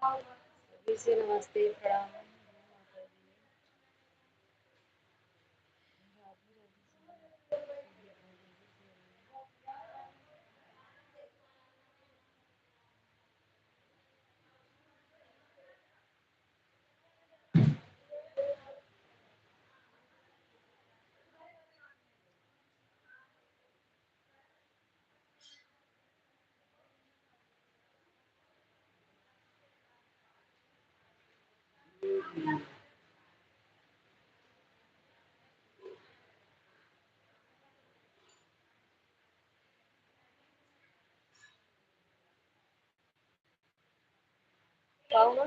सभी से नमस्ते प्रणाम माता जी। पाओ ना।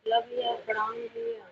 लव लिया प्रणाम लिया।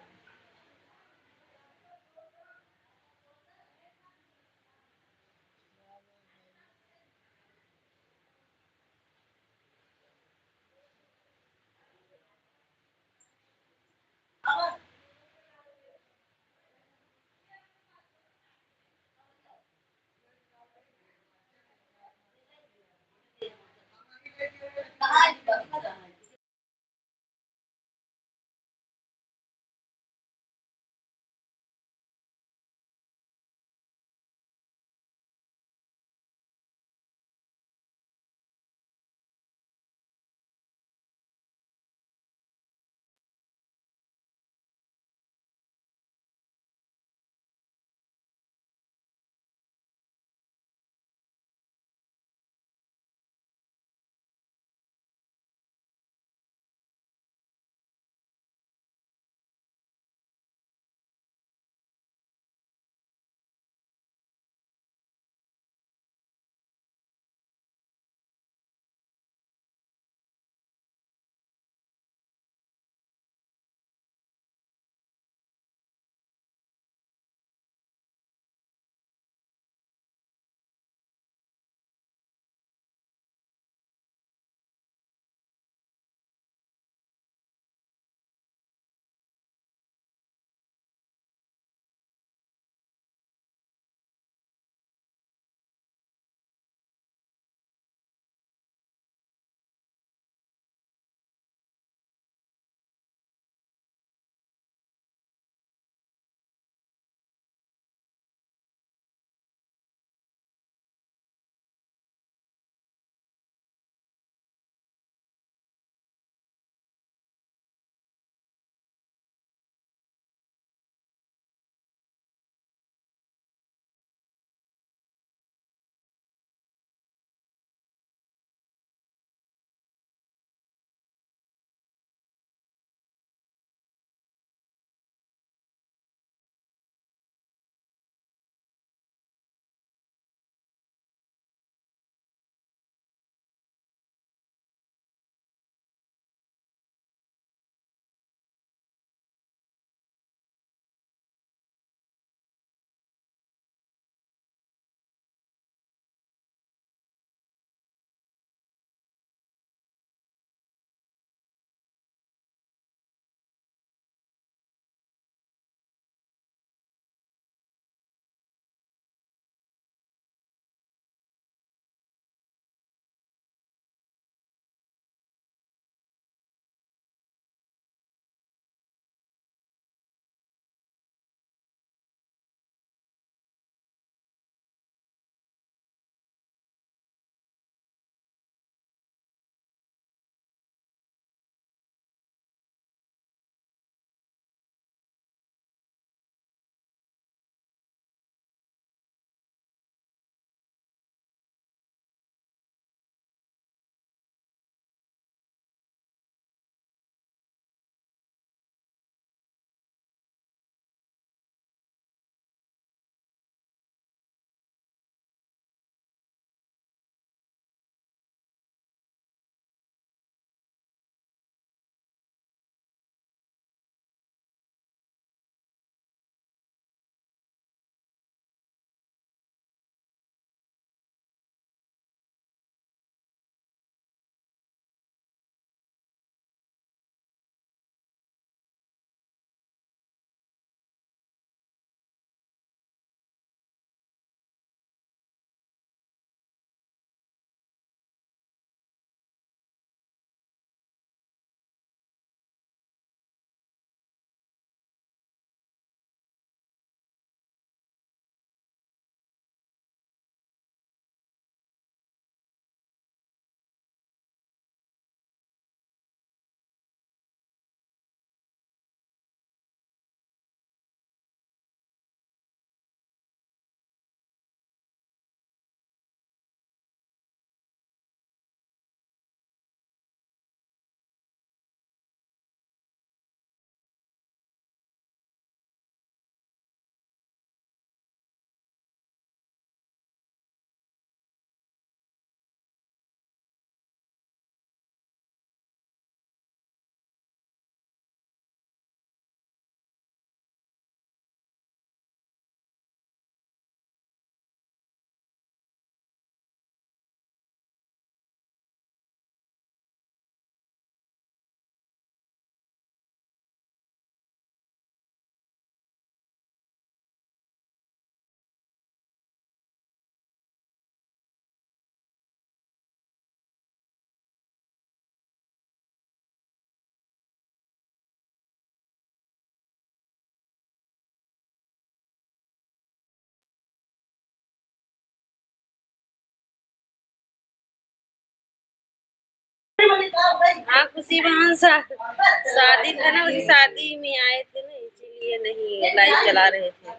हाँ, खुशी बहन शादी था ना, उसी शादी में आए थे ना, इसीलिए नहीं लाइव चला रहे थे।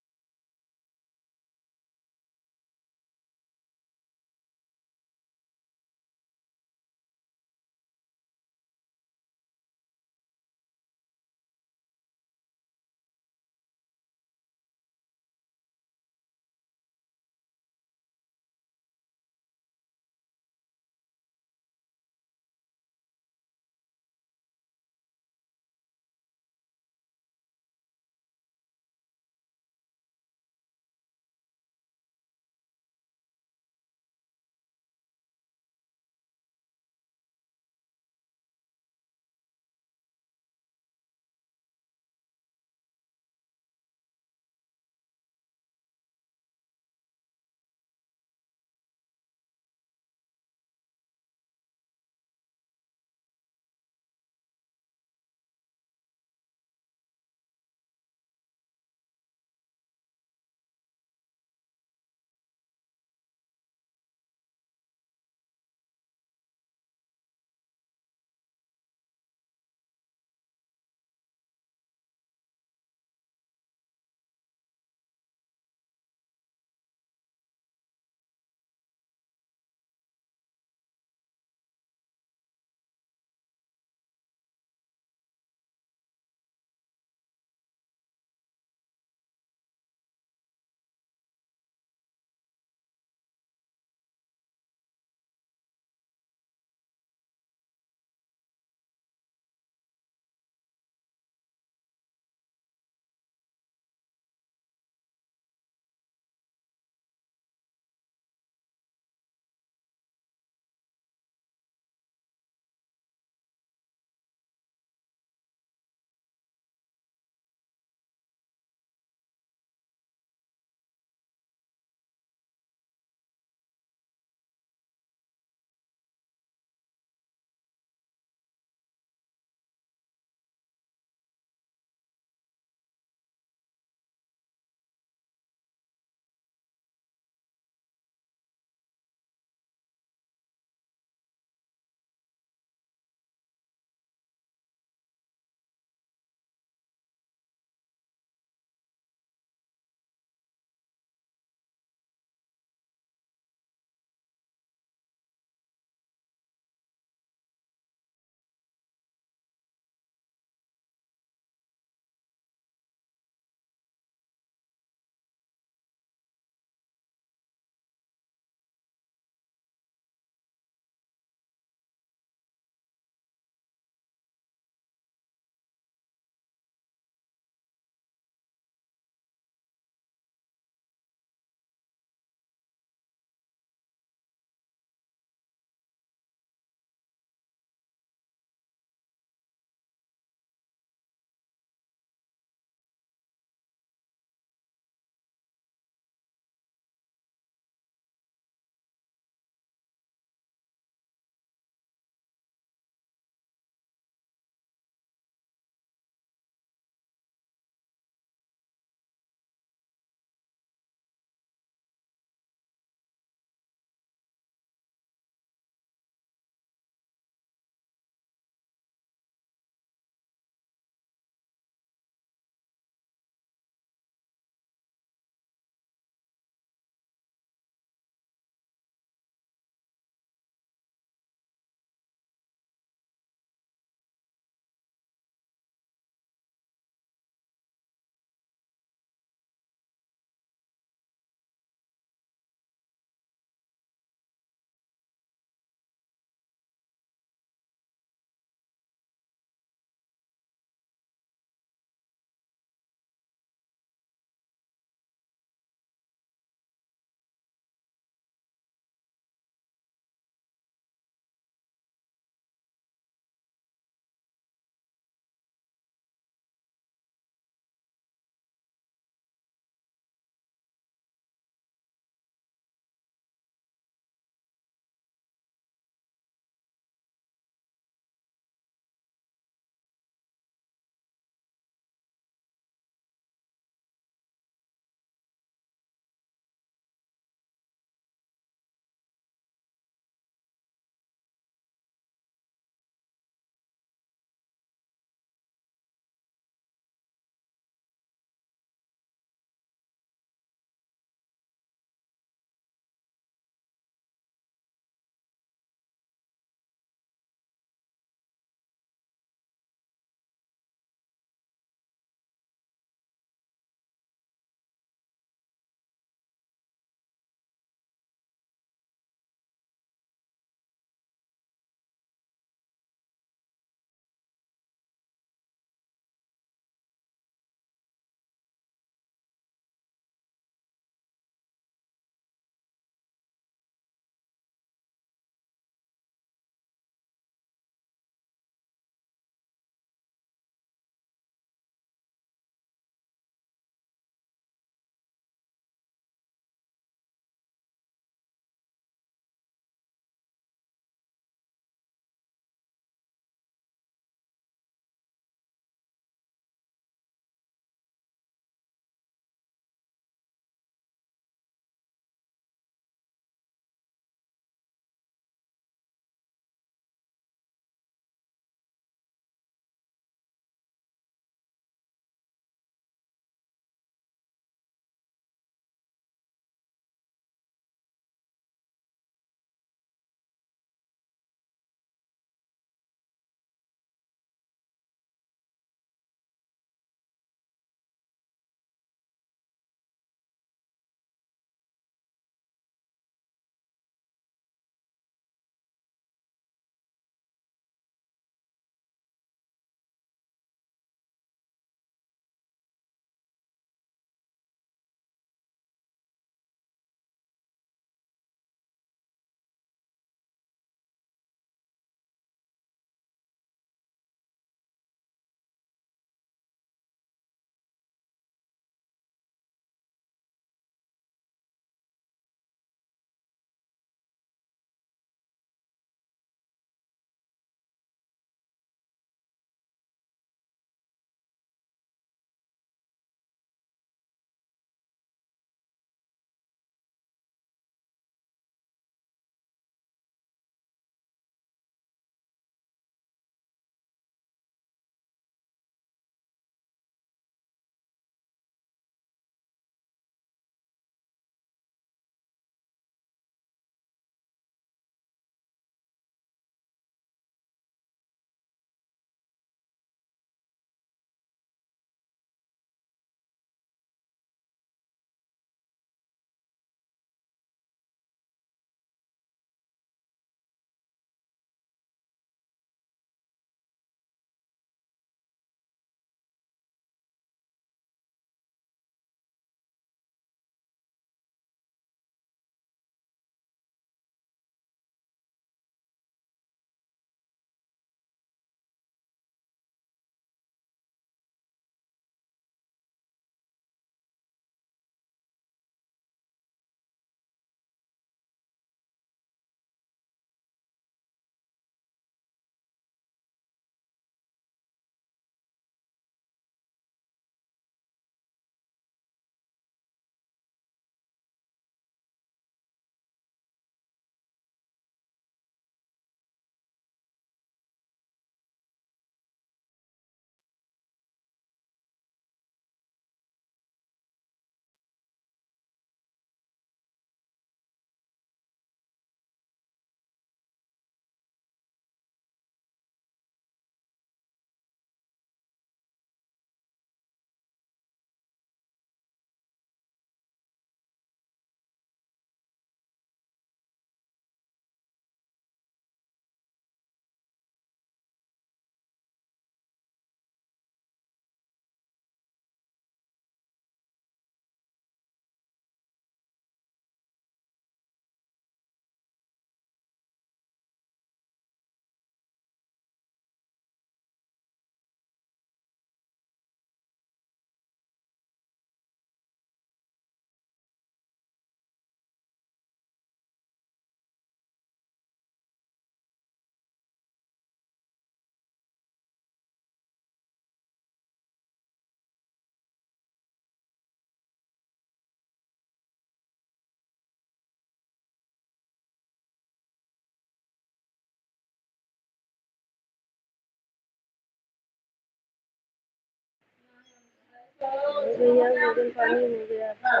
हो गया भोजन पानी हो गया। अच्छा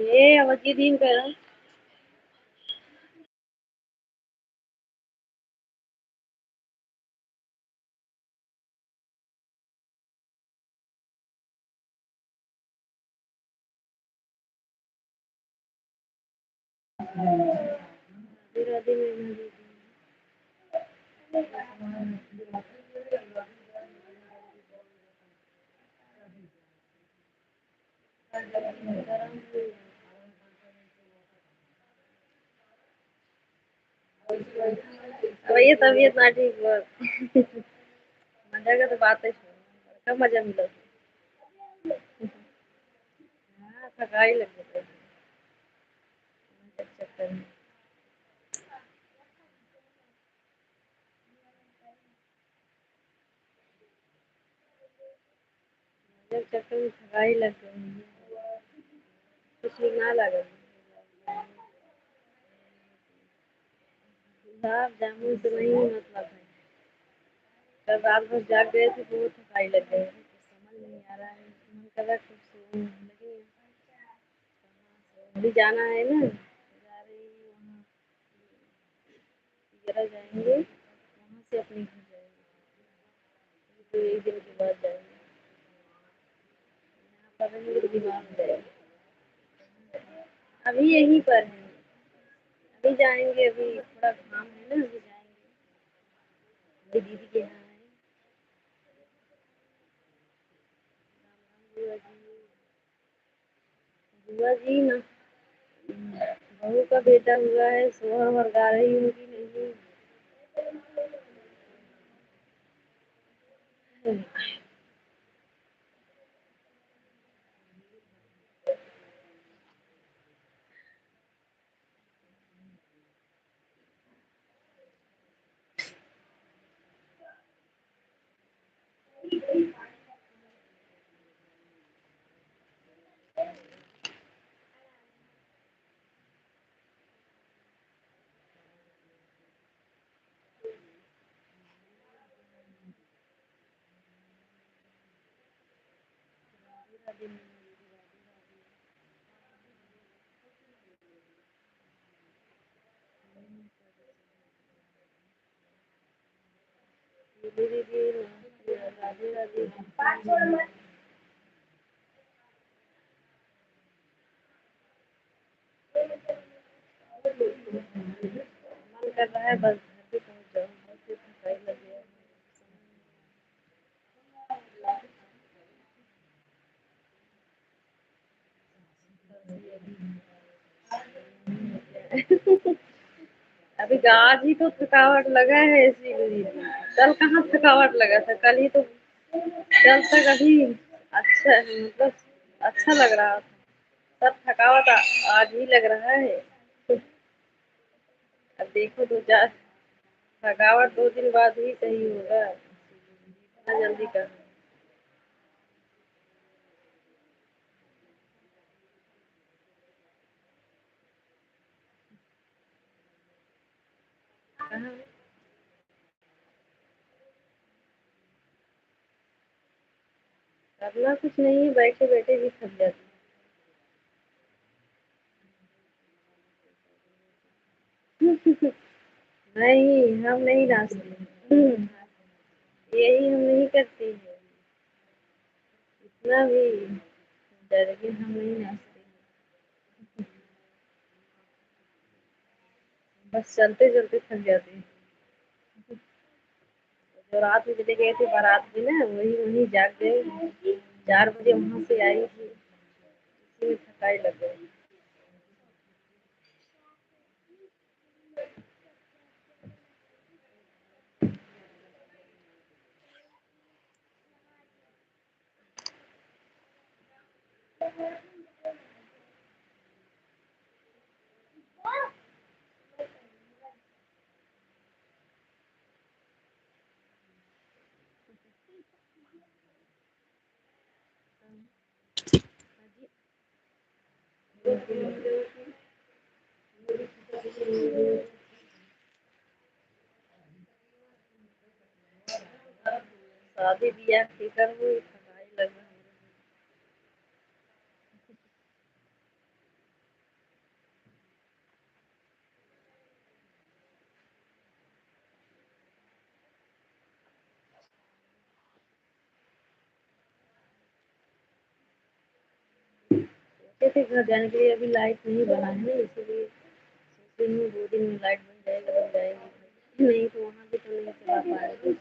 ये अवधि दिन करा राधे राधे में भैया तबीयत ना ठीक बस मजा का तो बात है कब मजा मिला हाँ थकाई लग गई चक्कर में जब चक्कर में थकाई लग गई कुछ ना लगा गुलाब जामुन से नहीं मतलब है कल रात भर जाग गए थे तो वो थकाई लग गई समझ नहीं आ रहा है मन कर रहा है कुछ सोने लगे अभी जाना है ना जा रही हूँ वहाँ वगैरह जाएंगे वहाँ से अपने घर जाएंगे तो एक दिन के बाद जाएंगे यहाँ पर रहेंगे तो बीमार हो जाएंगे अभी यहीं पर है अभी जाएंगे अभी थोड़ा काम है ना अभी जाएंगे अभी दीदी के यहाँ है बुआ जी बुआ जी ना बहू का बेटा हुआ है सोहर वर्गा रही हूँ कि नहीं दीदी दीदी राधे राधे मन कर रहा है बस घर पे पहुँच जाऊँ घर पे थकाई लग गया अभी आज ही तो थकावट लगा है इसीलिए कल कहाँ थकावट लगा था कल ही तो कल तक अभी अच्छा मतलब अच्छा लग रहा था सब थकावट आज ही लग रहा है अब देखो दो चार थकावट 2 दिन बाद ही सही होगा इतना जल्दी कर कहाँ करना कुछ नहीं है बैठे बैठे भी थक जाते नहीं हम नहीं नाचते यही हम नहीं करते हैं इतना भी लेकिन हम नहीं नाचते बस चलते चलते थक जाते हैं जो रात में चले गए थे बारात में ना वही वहीं जाग गए 4 बजे वहां से आई थी इसी में थकाई लग गई शादी बियाह के करबो थकाई लग सोचे थे घर जाने के लिए, अभी लाइट नहीं बना है, इसीलिए सोच रही हूँ 2 दिन में लाइट बन जाएगा तो जाएगी, नहीं तो वहाँ भी तो नहीं चला पाएगी।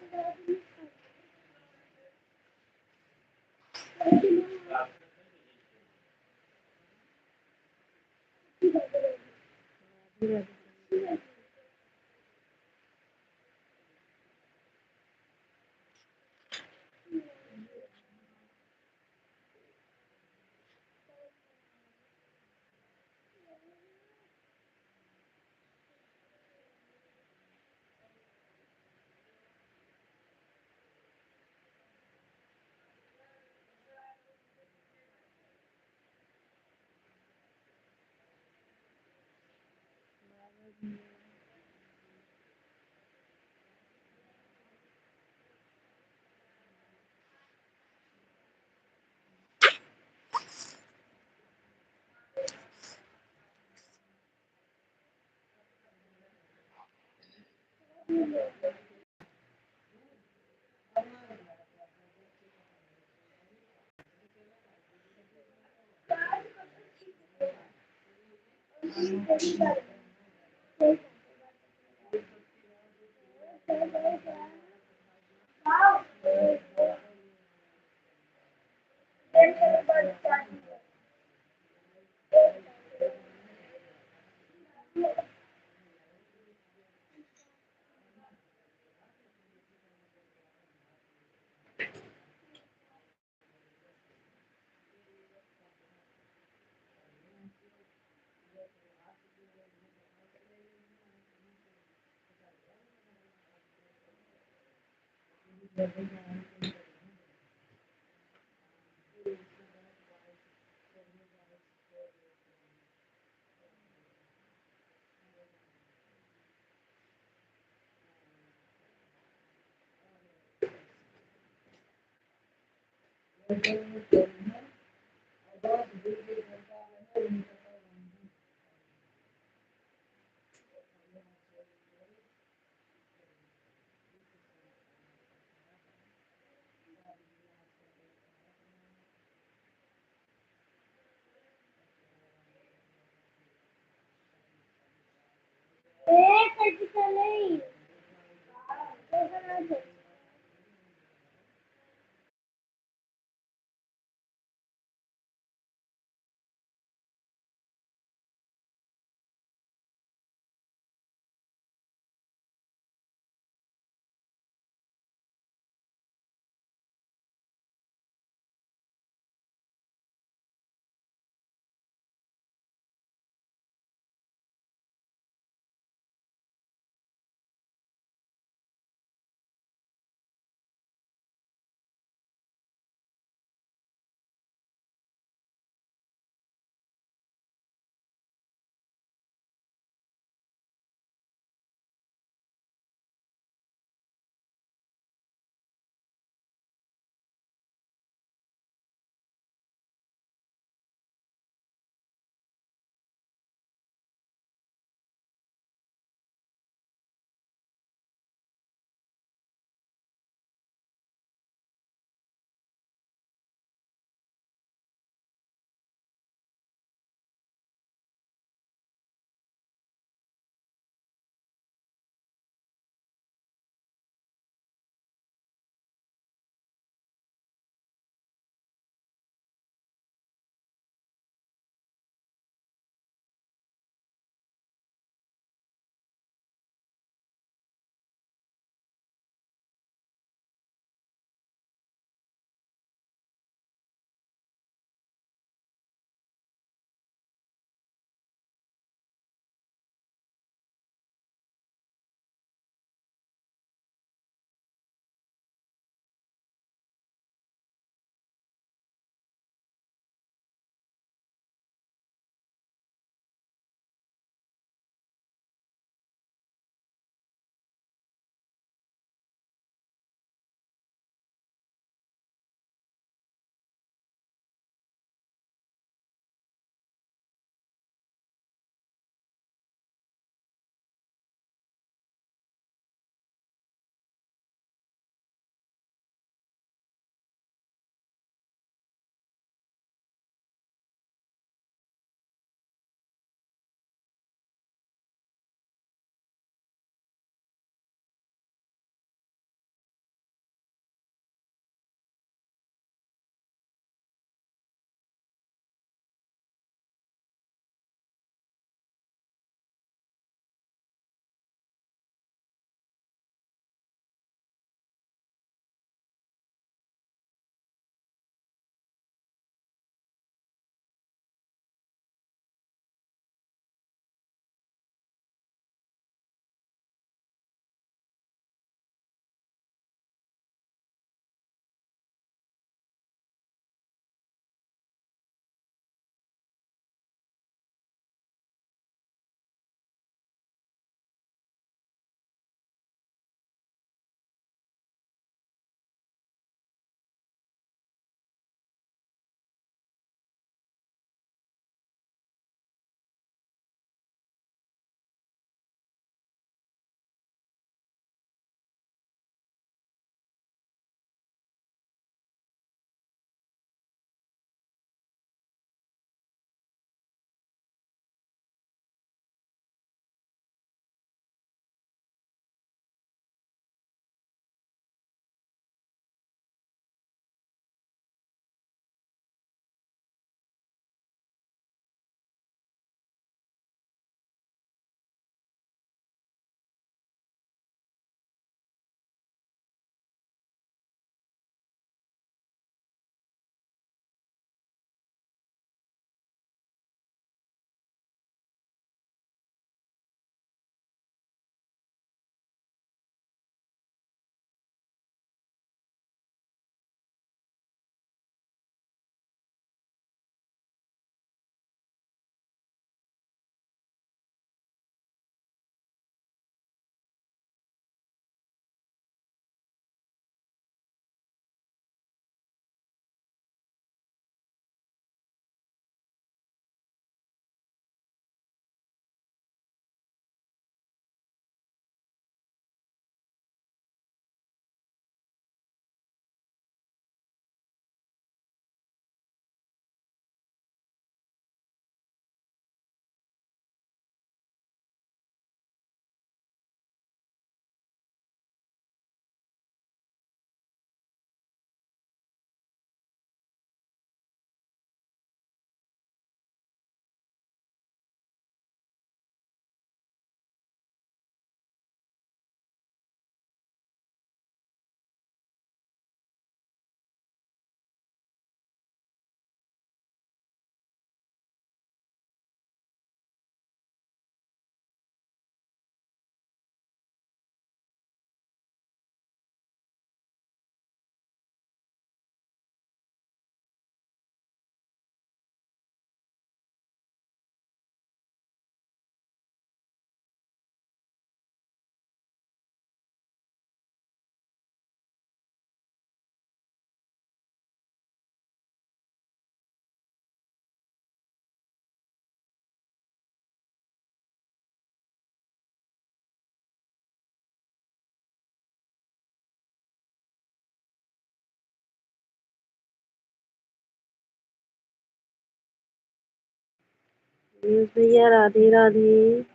भैया राधे राधे।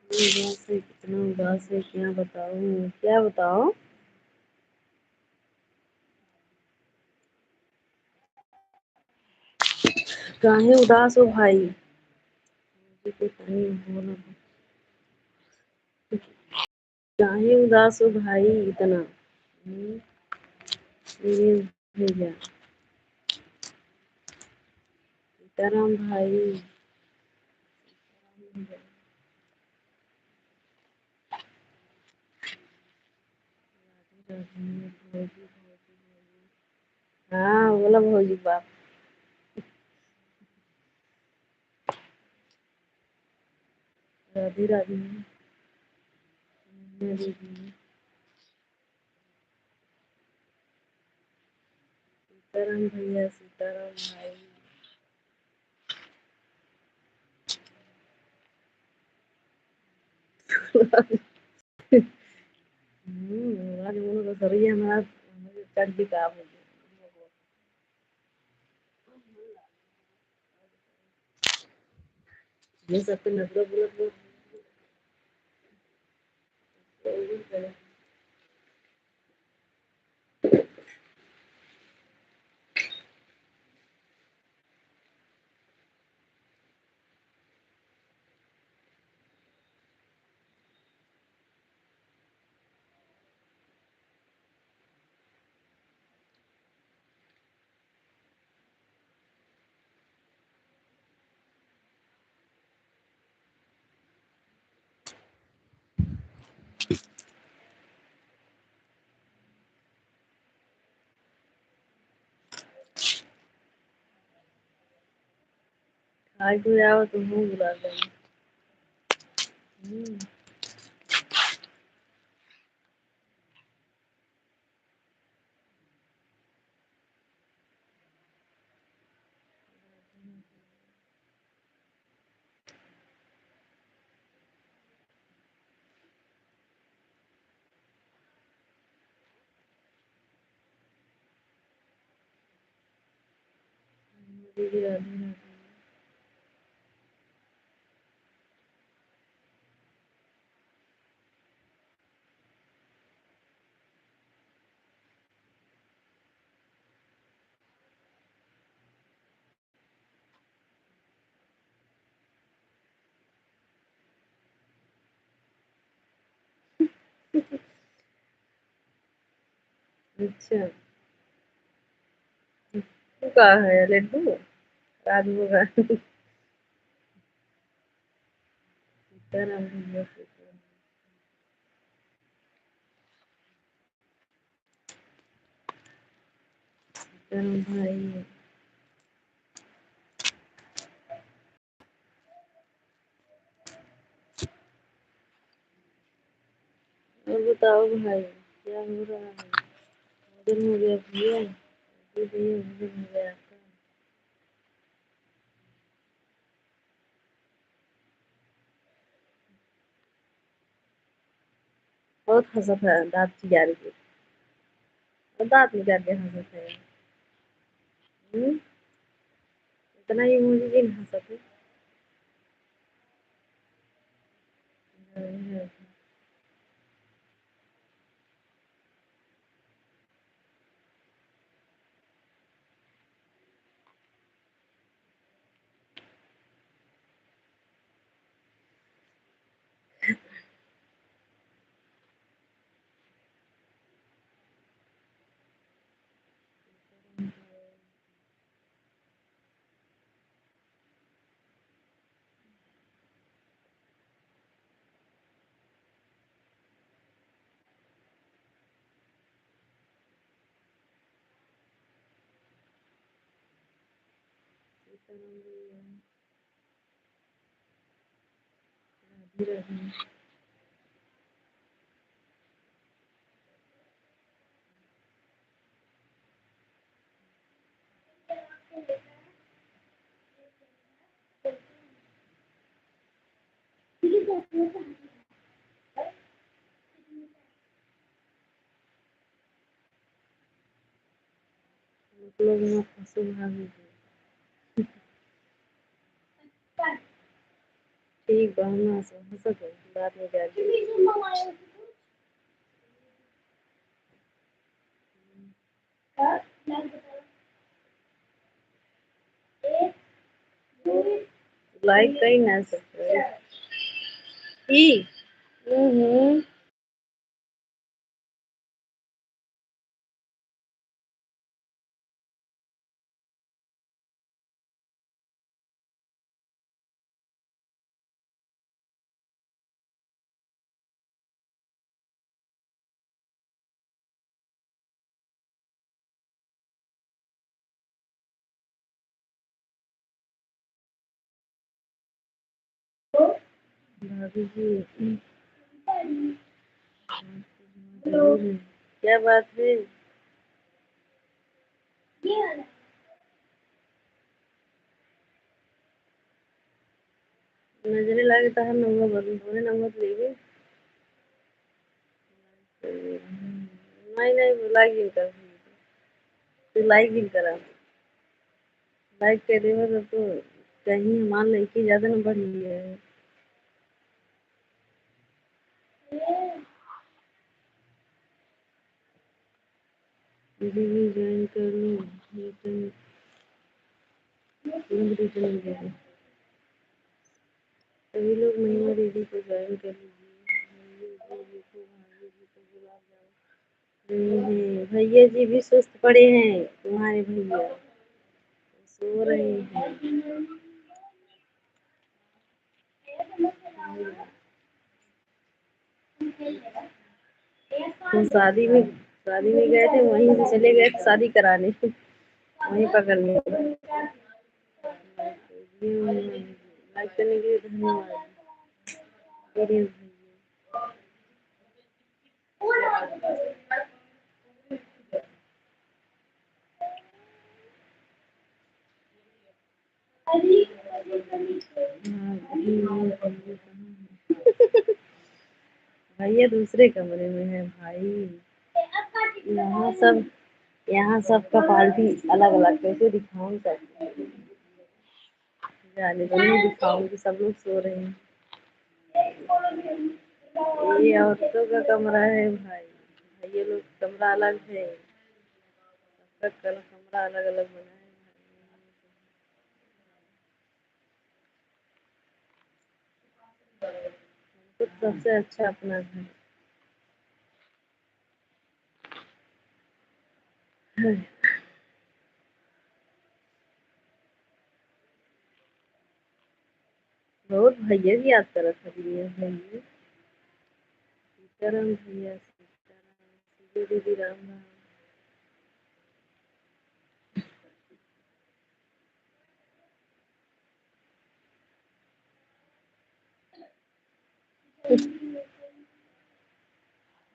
उदास है, कितना उदास है, क्या बताऊं क्या बताओ। काहे उदास हो भाई। मुझे तो कहीं बोला। काहे उदास हो भाई इतना। मेरे भैया सीताराम भाई। हाँ बोला भौजी बाप। राधे राधे। सीताराम भैया सीताराम भाई। आज बोलो तो सही है हमारा। चढ़ भी काम हो गया। ये सब पे नजर बुलत आज तो आओ तुम मुंह बुला देंगे। दीदी राधे राधे। अच्छा तू कहा है लड्डू। राजू का सीताराम भैया सीताराम भाई। और बताओ भाई क्या हो रहा है। दिन हो गया भैया। भैया दिन हो गया आपका। बहुत हंसत है दांत चियार के। और दांत निकाल के हंसत है। हम्म, इतना ही मुझे दिन हंसत है। मतलब मैं फंसे भाभी। ठीक बा ना सब हंसत है बाद में जाके लाइक कहीं ना सकते ई हम्म भाभी जी जरूर है। क्या बात है नजरे लागे तो हम नंबर बदल थोड़े नंबर लेंगे नहीं नहीं लाइक इन कर तू लाइक इन करा लाइक कर दे तो कहीं मान लड़की ज्यादा नंबर लिया है दीदी ज्वाइन कर लो रिटर्न लिंक रिटर्न दे दो सभी लोग महिमा दीदी को ज्वाइन कर लीजिए भैया जी भी सुस्त पड़े हैं तुम्हारे भैया सो रहे हैं तो शादी में गए थे वहीं से चले गए थे शादी कराने वहीं पकड़ लिए लाइक करने के लिए धन्यवाद तेरे भैया दूसरे कमरे में है भाई यहाँ सब यहाँ सबका पार्टी अलग अलग कैसे दिखाऊं सब जाने दो नहीं दिखाऊंगी सब लोग सो रहे हैं ये औरतों का कमरा है भाई ये लोग कमरा अलग है सबका कमरा अलग अलग बना है तो सबसे अच्छा अपना घर बहुत भैया भी याद कर रखा भैया सीताराम भैया सीताराम दीदी राम राम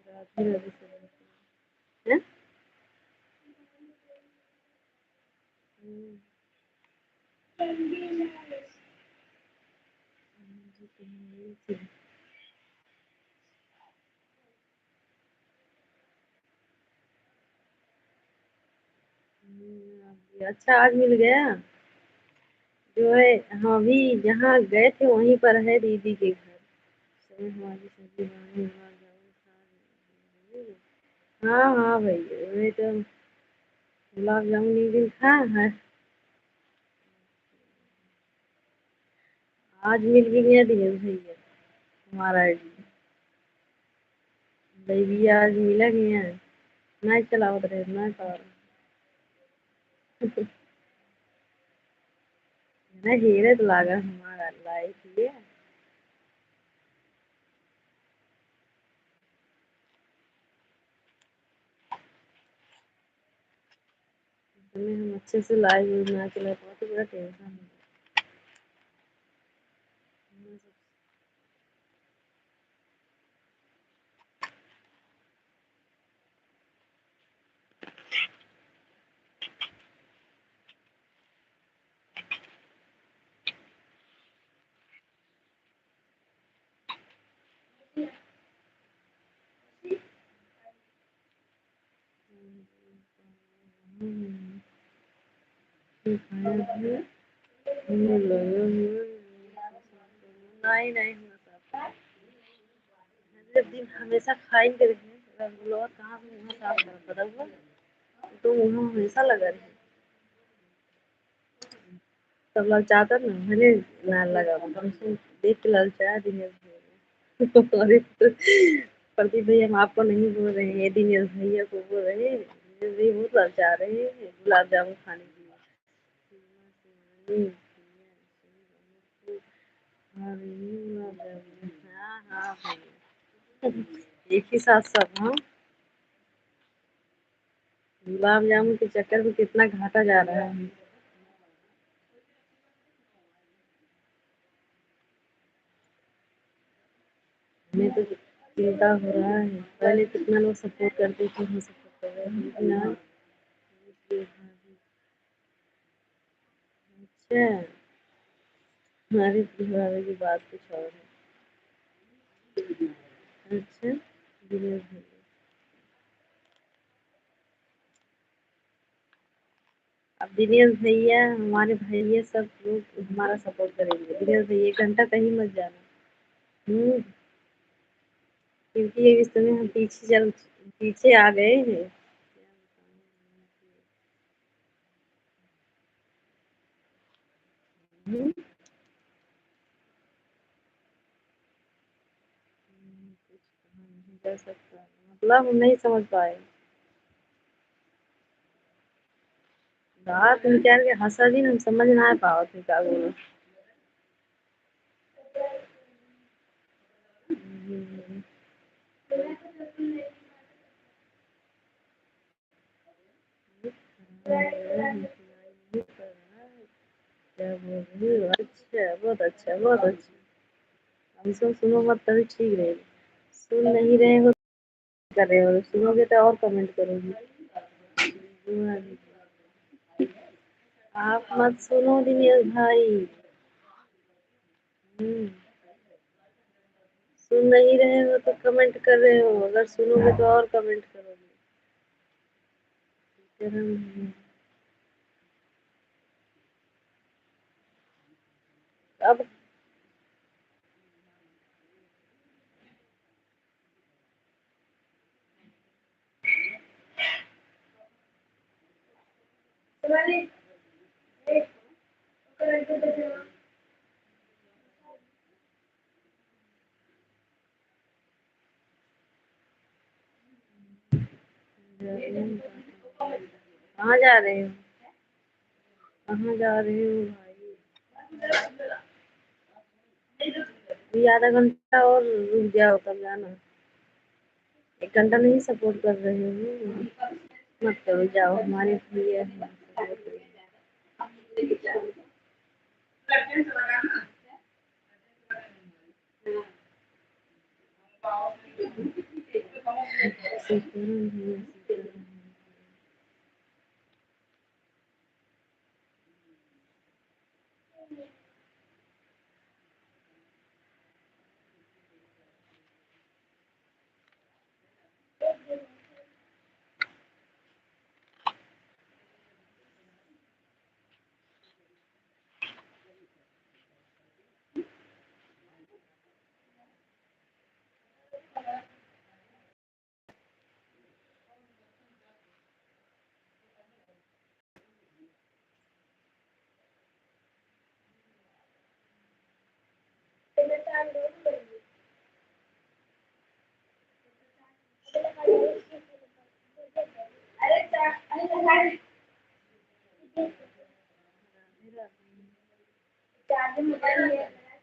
राधे राधे हैं अच्छा आज मिल गया जो है हम अभी जहाँ गए थे वहीं पर है दीदी के घर समय हमारी सब्जी बनाने वाला जामुन खा हाँ हाँ भैया वही तो गुलाब जामुन एक दिन खा है आज मिल भी गया दिनेश भैया हमारा भैया आज मिला गया नहीं चलावत रहे ना कर ना हेरे तो लागा हमारा लाइफ ये हमें हम अच्छे से लाइव ना चला पाए तो बड़ा टेंशन है खाया है हमें लगा हुआ नहीं नहीं हुआ साफ। जब दिन हमेशा खाएंगे रहे लोग कहाँ से मुँह साफ कर पता हुआ तो मुँह हमेशा लगा रहे सब लोग चाहता ना मैंने ना लगा हमसे देख के ललचाया दिनेश भैया अरे प्रदीप भैया हम आपको नहीं बोल रहे हैं ये दिनेश भैया को बोल रहे हैं दिनेश भैया बहुत ललचा रहे हैं गुलाब जामुन खाने के लिए हाँ गुलाब जामुन हाँ हाँ भैया एक ही साथ सब हाँ गुलाब जामुन के चक्कर में कितना घाटा जा रहा है हमें तो चिंता हो रहा है पहले कितना लोग सपोर्ट करते थे हम सपोर्ट कर रहे हैं लेकिन आज अच्छा हमारे घरवाले की बात कुछ और है अच्छा दिनेश भैया अब दिनेश भैया हमारे भैया सब लोग हमारा सपोर्ट करेंगे दिनेश भैया एक घंटा कहीं मत जाना क्योंकि इस समय हम पीछे आ गए हैं हम्म, कुछ कहा नहीं जा सकता मतलब हम नहीं समझ पाए रात में क्या के हंसा दिन हम समझ ना पाओ थे का बोलो हम्म, क्या बोल रही हो अच्छा बहुत अच्छा हम सब सुनो मत तभी ठीक रहेगी सुन नहीं रहे हो कर रहे हो सुनोगे तो और कमेंट करोगी आप मत सुनो दिनेश भाई हम्म, सुन नहीं रहे हो तो कमेंट कर रहे हो अगर सुनोगे तो और कमेंट करोगे फिर अब कहाँ जा रहे हो कहाँ जा रहे हो भाई आधा घंटा और रुक जाओ तब जाना एक घंटा नहीं सपोर्ट कर रहे हो मत करो जाओ हमारे लिए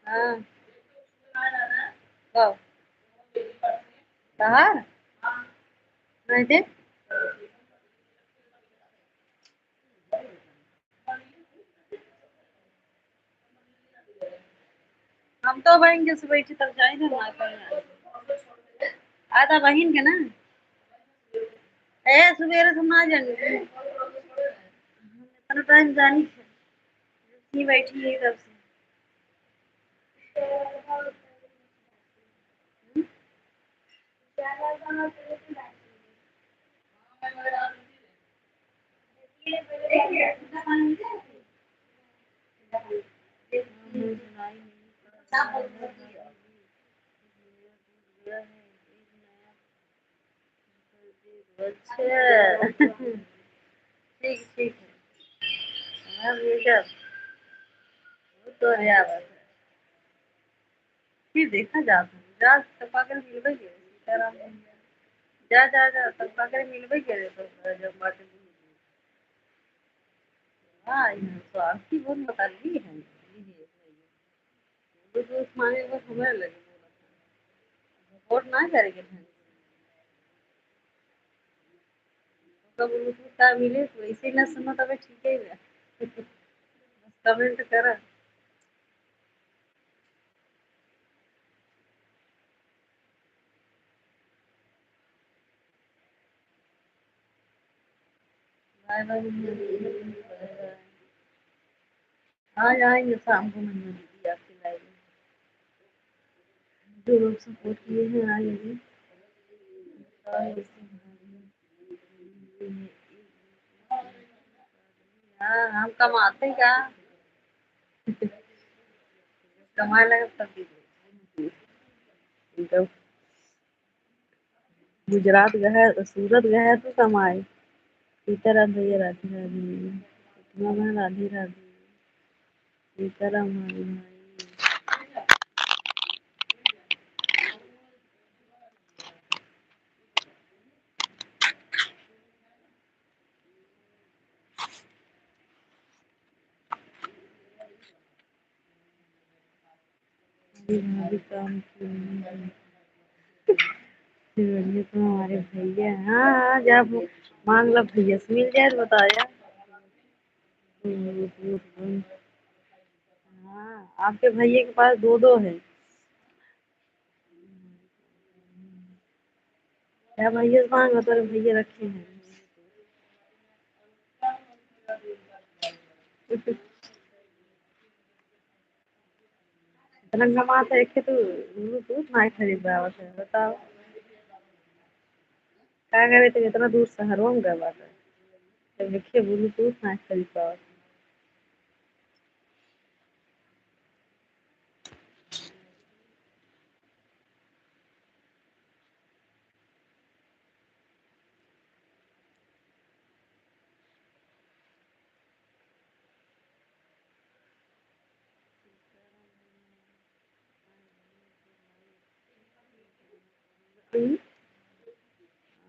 हाँ कब बाहर नहीं थे हम तो बहन के सुबह बैठी तब जाए ना आधा बहन के ना ए सवेरे तुम ना जाने इतना टाइम जानी नहीं बैठी है तब से अच्छा ठीक ठीक है। हाँ बेटा वो तो है बात है। फिर देखा जाता है जा तपाकर मिलबे के सीताराम भैया। जा जा जा तपाकर मिलबे करे तो जब बात हाँ यहाँ स्वार्थी बहुत बताती है तो दोस्त मांगे बस हमें लगे सपोर्ट ना करेंगे कब उसका मिले तो इसी ना सुनो तबे ठीक है बस कमेंट करा बाय बाय आज आएंगे शाम को महीना दीदी आपकी लाइव में जो लोग सपोर्ट किए हैं आएंगे हाँ हम कमाते क्या कमाए लगे तब दीदी तो गुजरात गए तो सूरत गए तो कमाए सीताराम भैया राधे राधे मामा राधे राधे सीताराम हमारे भाई अभी भाभी काम किए ये तो हमारे भैया हाँ हाँ जब मांग लो भैया से मिल जाए तो बताया हाँ आपके भैया के पास दो दो है क्या भैया से मांग तो भैया रखे हैं इतना कमाते एक तो ब्लूटूथ ना खरीद रहा है बताओ क्या करे तो इतना दूर शहरों में गए बात है जब देखिए ब्लूटूथ ना खरीद पाओ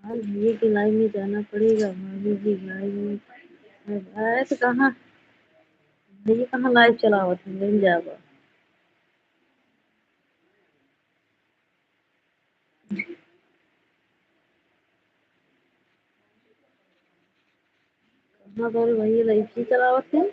हाँ भैया की लाइव में जाना पड़ेगा भाभी की लाइव में आए तो कहाँ भैया कहाँ लाइव चलावत है मिल जाएगा कहाँ तो भैया लाइव ही चलावत है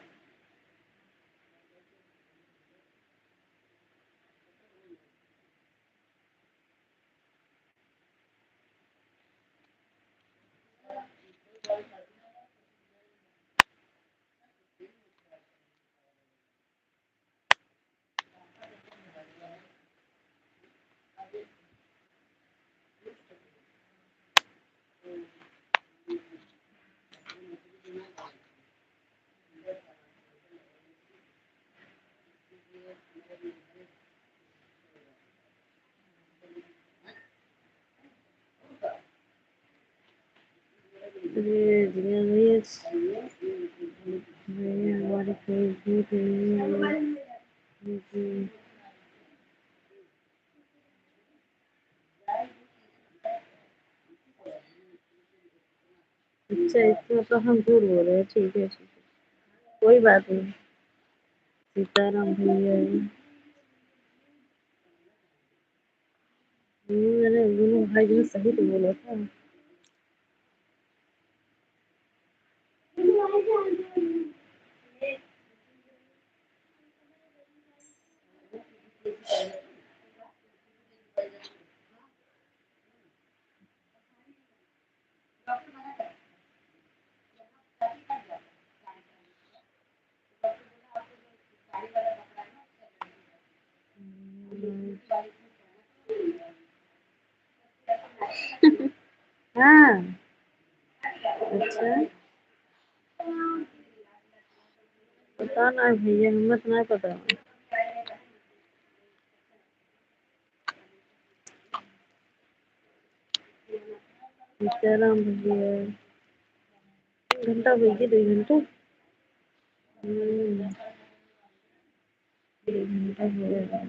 अरे भैया भैया भैया हमारे फेसबुक अच्छा इतना तो हम झूठ बोल रहे हैं ठीक है ठीक है कोई बात नहीं सीताराम भैया मैंने दोनों भाई ने सही तो बोला था हाँ अच्छा पता ना भैया हमें तो नहीं पता सीताराम भैया 3 घंटा हो गया, 2 घंटा। 2 घंटा हो गया।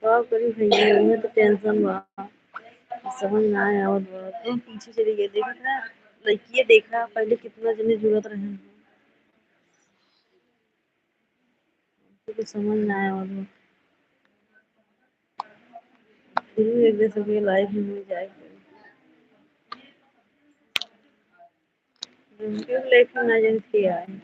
का करी भैया, उन्हें तो टेंशन बा, समझ ना आया। और तुम पीछे चली गई, देखा था लड़की देखा पहले कितना जने जुड़त रहे, तो समझ ना आया। और फिर भी एक दिन सबके लाइफ में हो जाए, उनके लाइफ में ना जाने क्या है।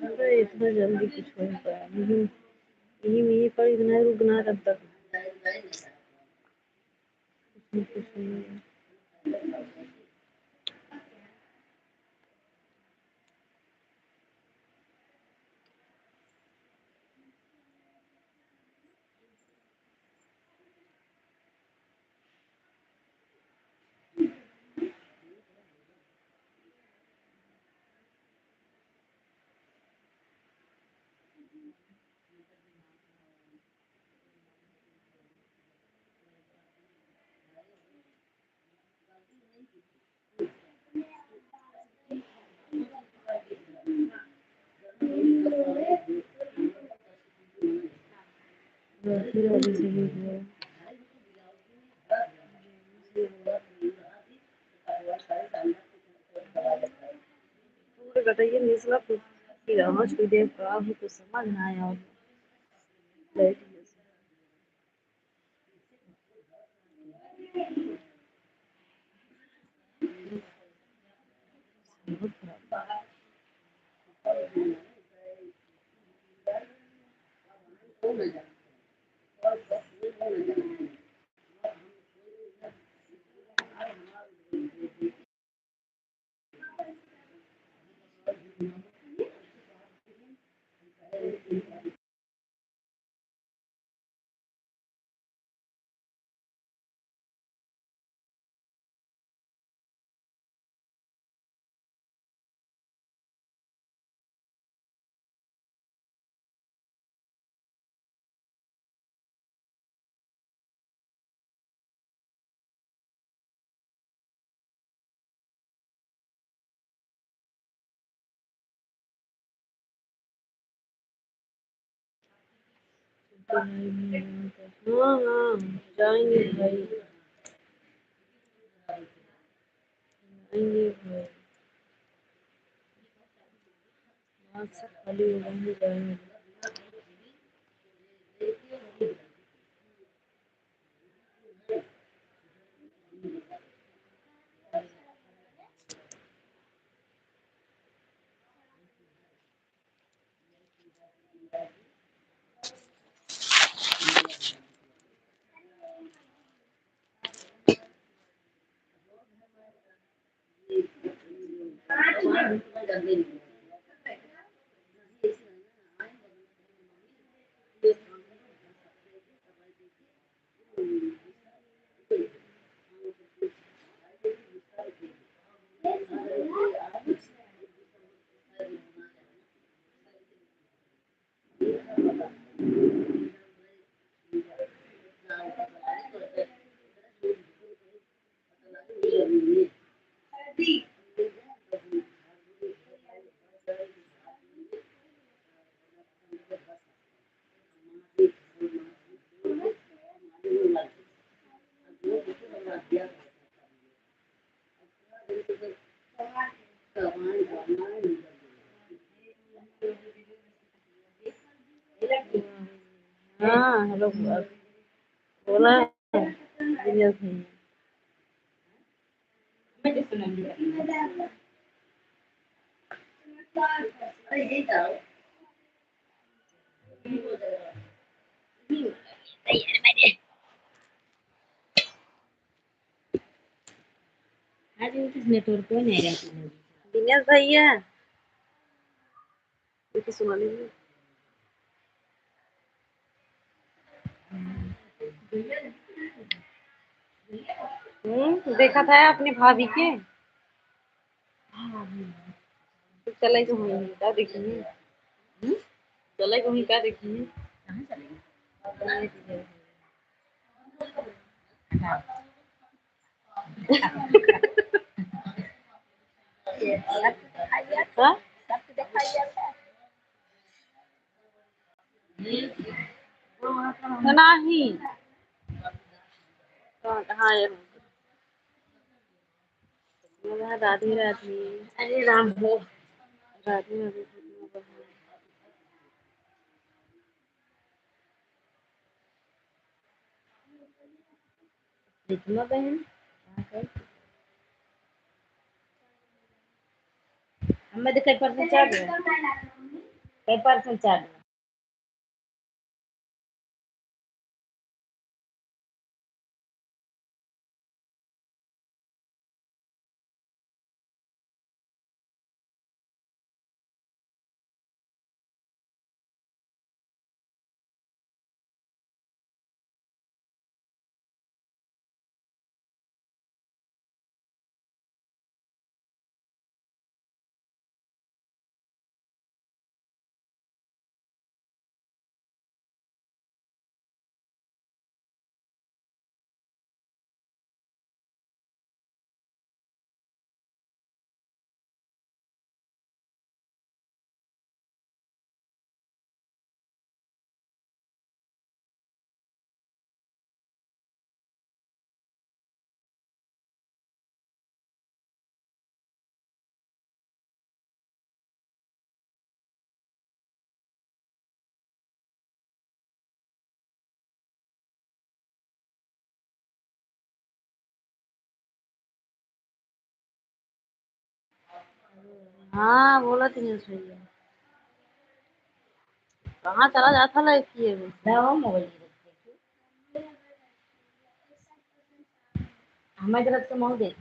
अरे इतना जल्दी कुछ हो नहीं पाया, यही पर इतना रुकना तब तक कुछ नहीं है। फिर अभी से ही हुआ। पूरे कटाइए निचला फिर आवाज कोई देव का भी कुछ समझ ना आया। और लाइट बहुत खराब। हाँ हाँ जाएंगे भाई, जाएंगे भाई, आज से खाली हो जाएंगे, जाएंगे। हाँ हेलो बोला दिनेश भैया। आज नेटवर्क को नहीं रहती है। दिनेश भैया देखिए सुना लीजिए। देखा था अपनी भाभी के तो चले तो हुई क्या देखिए। चले तो हुई क्या देखिए। कहाँ चलेगी? हाँ? नहीं कहाँ है राधे राधे। अरे राम हो। राधे राधे। रितमा बहन हमें तो कई परसेंट चार्ज है, कई परसेंट चार्ज है। हाँ बोला दिनेश भैया कहाँ चला जाता लाइफ किए में। दवा मोबाइल हमारी तरफ से मऊ देख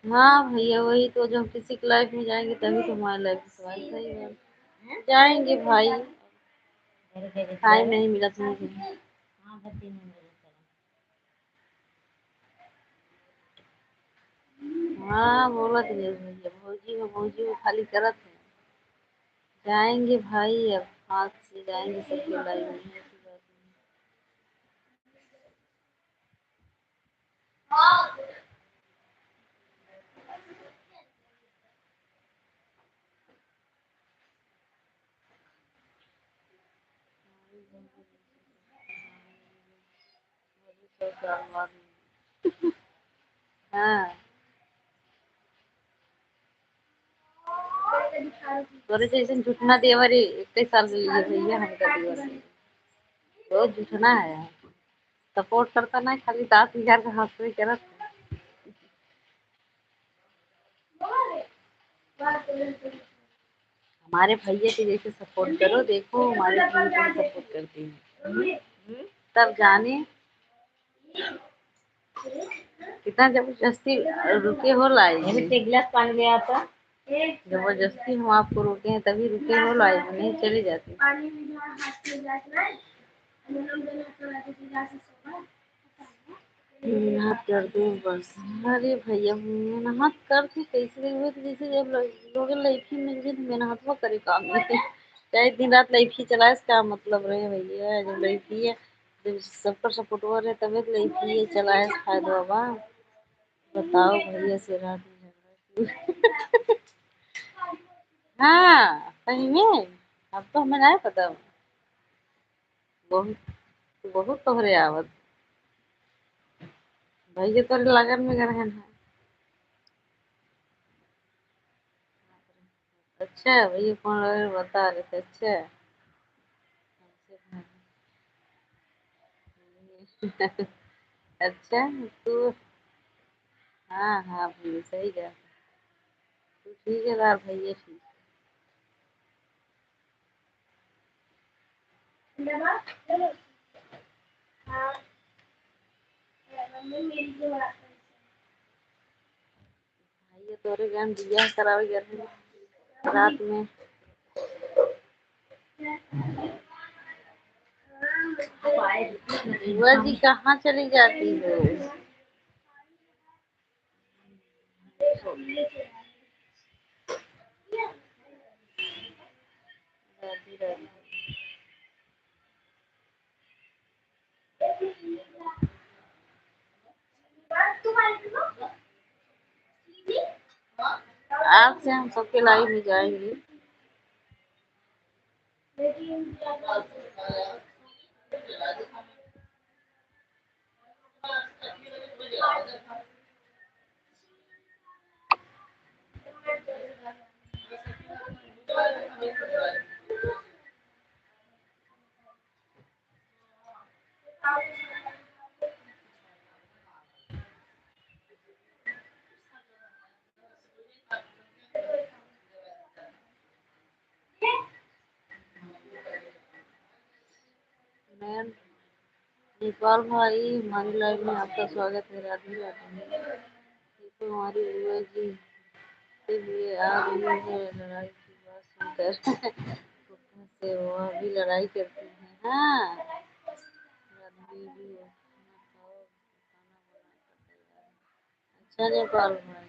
हाँ भैया वही तो जब किसी की लाइफ में जाएंगे तभी तो हमारी लाइफ में सवाल सही है। जाएंगे भाई टाइम नहीं मिला था मुझे। हाँ बत्ती नहीं मिली हाँ बोला दिनेश भैया भौजी वो खाली करत है। जाएंगे भाई अब हाथ से जाएंगे सबके लाइफ में ऐसी बात नहीं। तो साल बाद हाँ तोरे जैसे झूठना देवर 21 साल के लिए भैया हमका देवर रोज झूठना है सपोर्ट करता ना खाली 10,000 का हाथ से करत हमारे भैया के जैसे सपोर्ट करो देखो हमारे भैया को सपोर्ट करती हैं तब जाने कितना जबरदस्ती रुके हो लाई है। एक गिलास पानी ले आता। जबरदस्ती हम आपको रोके हैं तभी रुके हो लाई नहीं चली जाती। मेहनत करते हैं बस। अरे भैया मेहनत करते कैसे हुए तो जैसे जब लोग लड़की मिल गई तो मेहनत वो करे काम में चाहे दिन रात लड़की चलाए इसका मतलब रहे भैया जब लड़की है जब सबका सपोर्ट हो रहे तबे तो लड़की ये चला है फायदा बा। बताओ भैया से रात में झगड़ा क्यों? हाँ सही में। अब तो हमें नहीं पता। बहुत बहुत तोहरे आवत। भैया तोरे लगन में रहन है। अच्छा भैया कौन लगे बता रहे थे। अच्छा अच्छा तू। हाँ हाँ भैया सही कहा। तू ठीक है यार भैया ठीक भैया तोरे गान बियाह करावे गए थे रात में। बुआ जी कहाँ चली जाती हो। राधी राधी। आज से हम सबके लाइव में जाएंगे। मैं नेपाल भाई हमारी लाइव में आपका स्वागत है। राधे राधे। ये तो हमारी बुआ जी के लिए आ रही है लड़ाई की बात सुनकर। कुत्ते से वो भी लड़ाई करती है। हाँ आदमी भी हो, खाना खाओ, खाना बनाकर तैयार है। अच्छा नेपाल भाई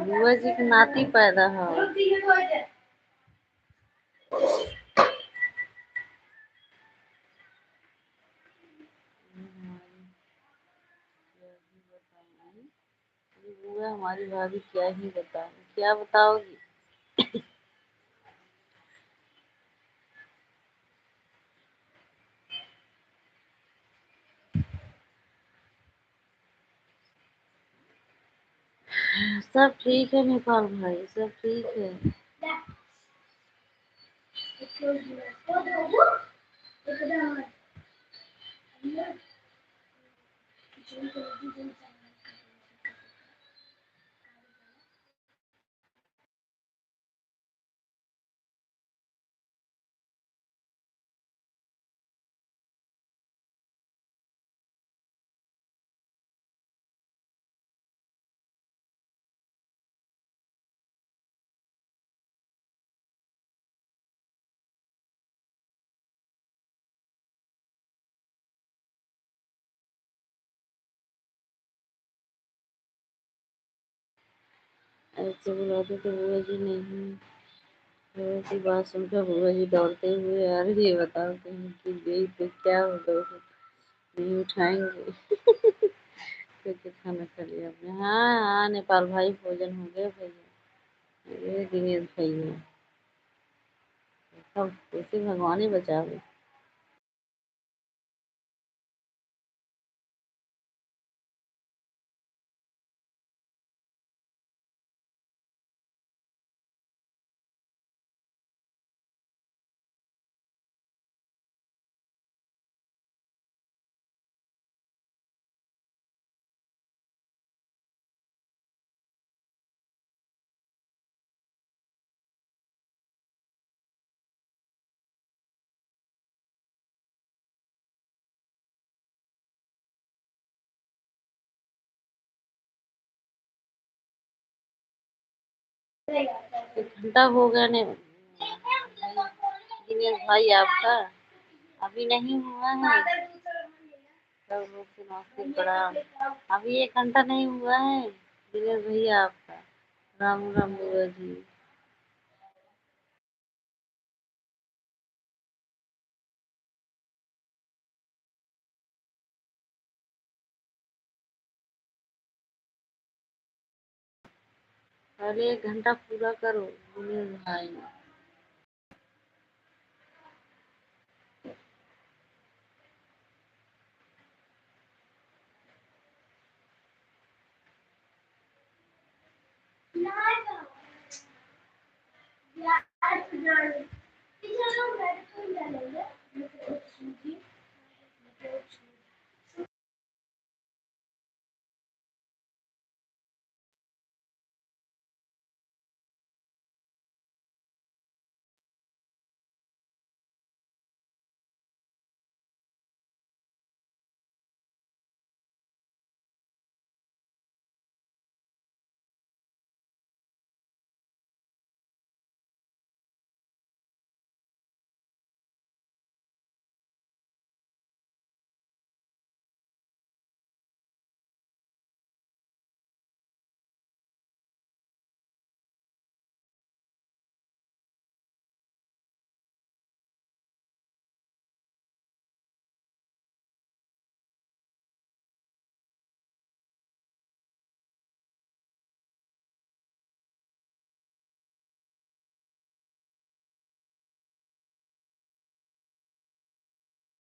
बुआ जी की नाती पैदा हो। बुआ हमारी भाभी क्या ही बताए। क्या बताओगी। सब ठीक है नेपाल भाई सब ठीक है। ऐसे बुलाते तो बुआ जी नहीं। बुआ की बात सुनकर बुआ जी दौड़ते हुए आ रही है। बताओ कहीं की गई तो क्या होगा। नहीं उठाएंगे। क्योंकि खाना खा लिया आपने। हाँ हाँ नेपाल भाई भोजन हो गया भैया। ये दिनेश भैया सब कैसे भगवान ही बचावे। एक घंटा हो गया ने दिनेश भाई आपका अभी नहीं हुआ है। सब लोग से नमस्ते प्रणाम। अभी 1 घंटा नहीं हुआ है दिनेश भैया आपका। राम राम बुआ जी। पहले 1 घंटा पूरा करो दिनेश भाई।